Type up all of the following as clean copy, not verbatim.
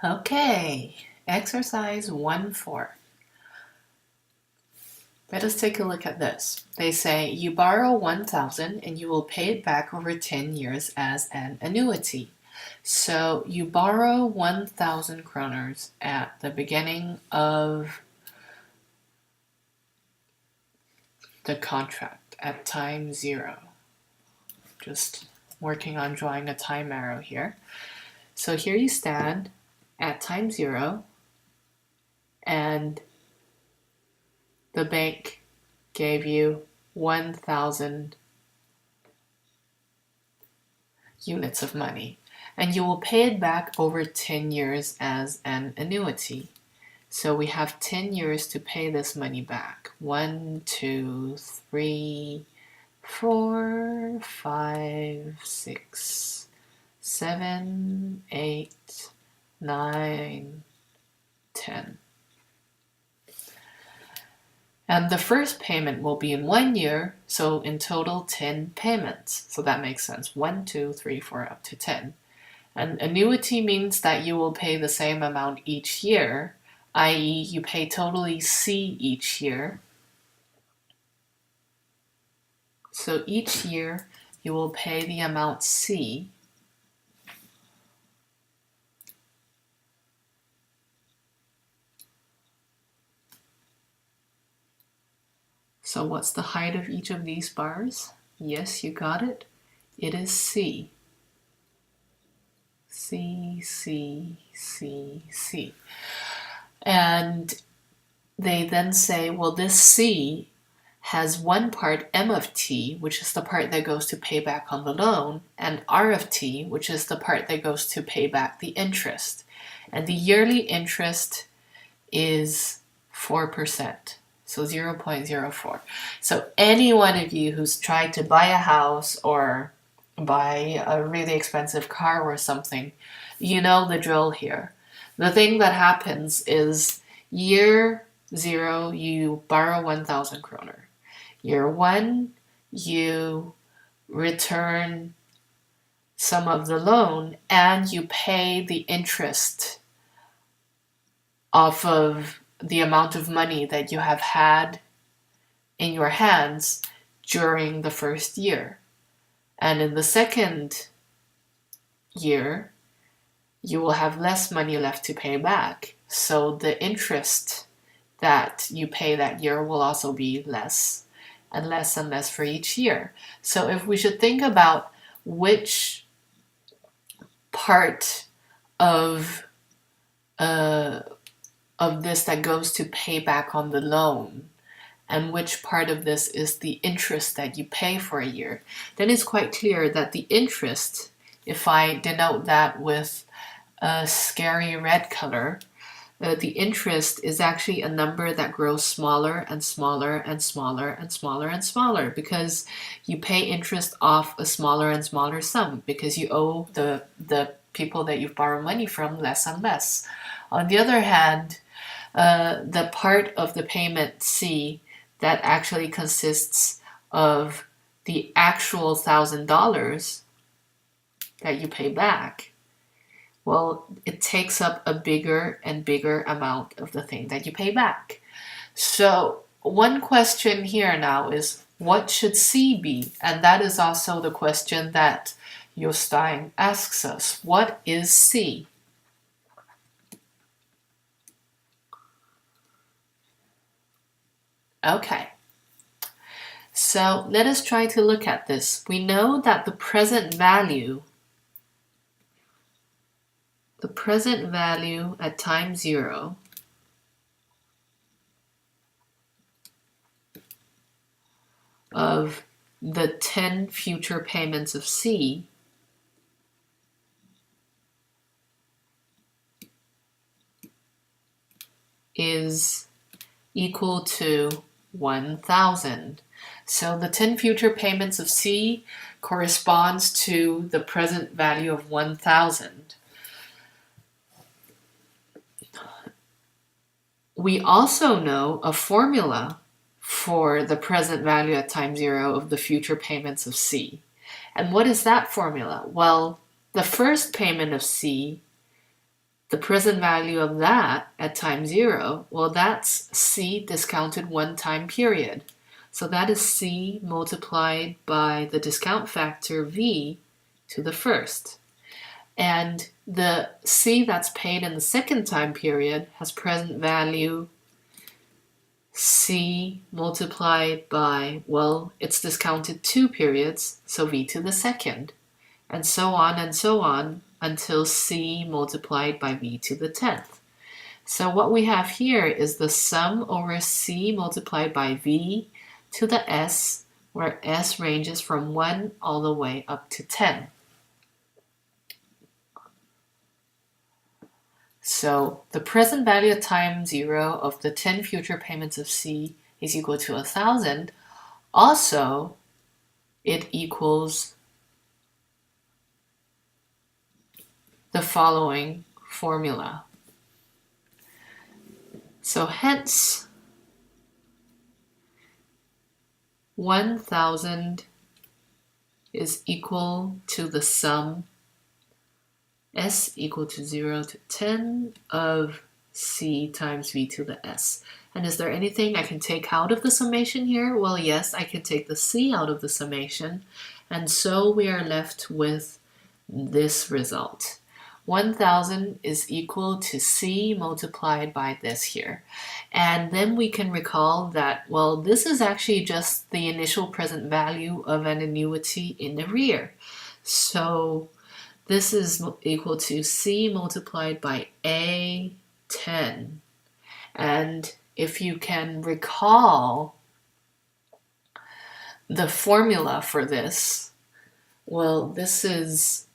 Okay, exercise 1-4. Let us take a look at this. They say you borrow 1,000 and you will pay it back over 10 years as an annuity. So you borrow 1,000 kroners at the beginning of the contract at time 0. Just working on drawing a time arrow here. So here you stand at time 0 and the bank gave you 1,000 units of money, and you will pay it back over 10 years as an annuity. So we have 10 years to pay this money back. 1, 2, 3, 4, 5, 6, 7, 8, 9, 10. And the first payment will be in 1 year, so in total 10 payments. So that makes sense. 1, 2, 3, 4, up to 10. And annuity means that you will pay the same amount each year, i.e. you pay totally C each year. So each year you will pay the amount C. So what's the height of each of these bars? Yes, you got it. It is C. C, C, C, C. And they then say, well, this C has one part M of T, which is the part that goes to pay back on the loan, and R of T, which is the part that goes to pay back the interest. And the yearly interest is 4%, so 0.04. So any one of you who's tried to buy a house or buy a really expensive car or something, you know the drill here. The thing that happens is year 0, you borrow 1,000 kroner. Year 1, you return some of the loan and you pay the interest off of the amount of money that you have had in your hands during the first year. And in the second year, you will have less money left to pay back. So the interest that you pay that year will also be less and less and less for each year. So if we should think about which part of this that goes to pay back on the loan and which part of this is the interest that you pay for a year, then it's quite clear that the interest, if I denote that with a scary red color, the interest is actually a number that grows smaller and smaller and smaller and smaller and smaller because you pay interest off a smaller and smaller sum because you owe the people that you've borrowed money from less and less. On the other hand, the part of the payment C that actually consists of the actual $1,000 that you pay back, well, it takes up a bigger and bigger amount of the thing that you pay back. So one question here now is, what should C be? And that is also the question that Jostein asks us. What is C? Okay. So let us try to look at this. We know that the present value at time 0 of the 10 future payments of C is equal to 1,000. So the 10 future payments of C corresponds to the present value of 1,000. We also know a formula for the present value at time 0 of the future payments of C. And what is that formula? Well, the first payment of C the present value of that at time 0, well, that's C discounted one time period. So that is C multiplied by the discount factor V to the first. And the C that's paid in the second time period has present value C multiplied by, well, it's discounted 2 periods, so V to the second, and so on until C multiplied by V to the 10th. So what we have here is the sum over C multiplied by V to the S, where S ranges from 1 all the way up to 10. So the present value at time 0 of the 10 future payments of C is equal to 1,000. Also, it equals the following formula. So hence, 1,000 is equal to the sum S equal to 0 to 10 of C times V to the S. And is there anything I can take out of the summation here? Well, yes, I can take the C out of the summation. And so we are left with this result. 1,000 is equal to C multiplied by this here. And then we can recall that, well, this is actually just the initial present value of an annuity in arrear. So this is equal to C multiplied by A10. And if you can recall the formula for this, well, this is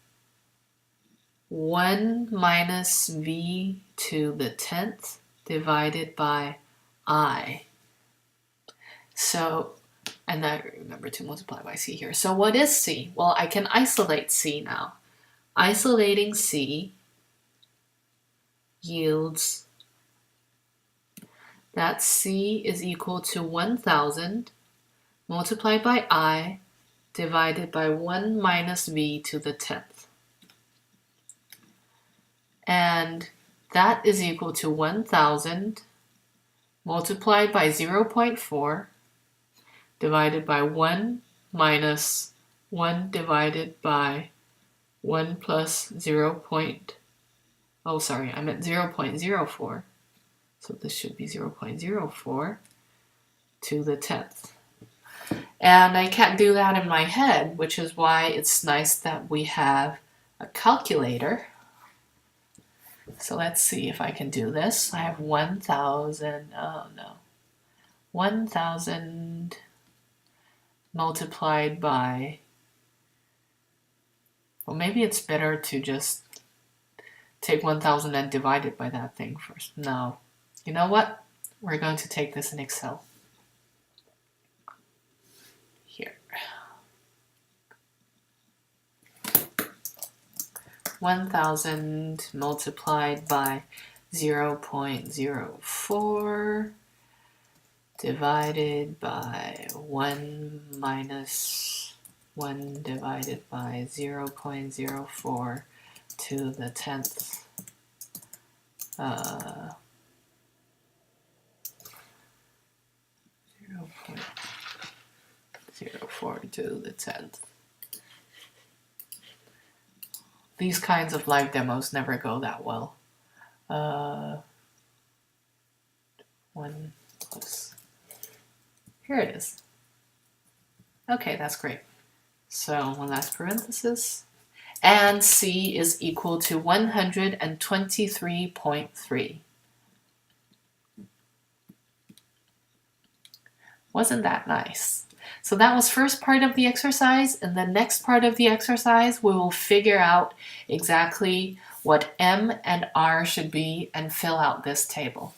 1 minus V to the 10th divided by I. So, and I remember to multiply by C here. So what is C? Well, I can isolate C now. Isolating C yields that C is equal to 1,000 multiplied by I divided by 1 minus V to the 10th. And that is equal to 1,000 multiplied by 0.4 divided by 1 minus 1 divided by 1 plus 0.04. So this should be 0.04 to the 10th. And I can't do that in my head, which is why it's nice that we have a calculator. So let's see if I can do this. I have 1,000, 1,000 multiplied by, well, maybe it's better to just take 1,000 and divide it by that thing first. No. You know what? We're going to take this in Excel. Here. 1,000 multiplied by 0.04 divided by 1 minus 1 divided by 0.04 to the 10th. 0.04 to the 10th. These kinds of live demos never go that well. 1 plus. Here it is. Okay, that's great. So one last parenthesis. And C is equal to 123.3. Wasn't that nice? So that was first part of the exercise. In the next part of the exercise, we will figure out exactly what M and R should be and fill out this table.